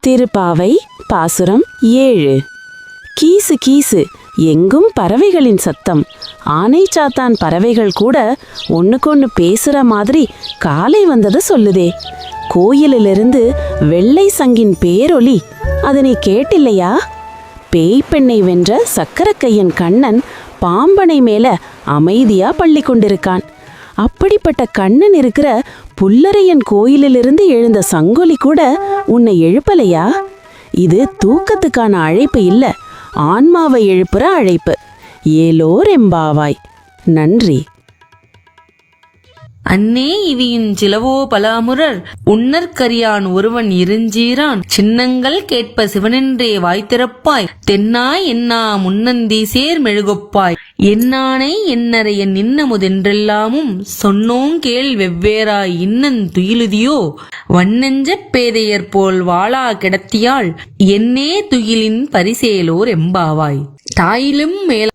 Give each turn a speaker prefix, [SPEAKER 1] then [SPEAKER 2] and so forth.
[SPEAKER 1] திருப்பாவை பாசுரம் 7. கீசு கீசு எங்கும் பறவைகளின் சத்தம். ஆனை சாத்தான் பறவைகள் கூட ஒண்ணுக்கொன்னு பேசுற மாதிரி காலை வந்ததை சொல்லுதே. கோயிலிலிருந்து வெள்ளை சங்கின் பேரொலி, அது நீ கேட்டில்லையா? பேய் பெண்ணை வென்ற சக்கரக்கையன் கண்ணன் பாம்பனை மேல அமைதியா பள்ளி கொண்டிருக்கான். அப்படிப்பட்ட கண்ணன் இருக்கிற புல்லரையன் கோயிலிலிருந்து எழுந்த சங்கொலி கூட உன்னை எழுப்பலையா? இது தூக்கத்துக்கான அழைப்பு இல்ல, ஆன்மாவை எழுப்புற அழைப்பு. ஏலோர் எம்பாவாய். நன்றி.
[SPEAKER 2] அன்னே இவியின் சிலவோ பலாமுரர் உன்னற்கரியான் ஒருவன் இருஞ்சீரான் சின்னங்கள் கேட்ப சிவனென்றே வாய்த்திறப்பாய் தென்னாய் என்னா முன்னந்தி சேர் மெழுகொப்பாய் என்னானை என்னறையன் இன்னமுதென்றெல்லாமும் சொன்னோங்கேள் வெவ்வேறாய் இன்னன் துயிலுதியோ வண்ணெஞ்ச பேதையர் போல் வாளா கிடத்தியாள் என்னே துயிலின் பரிசேலோர் எம்பாவாய். தாயிலும் மேல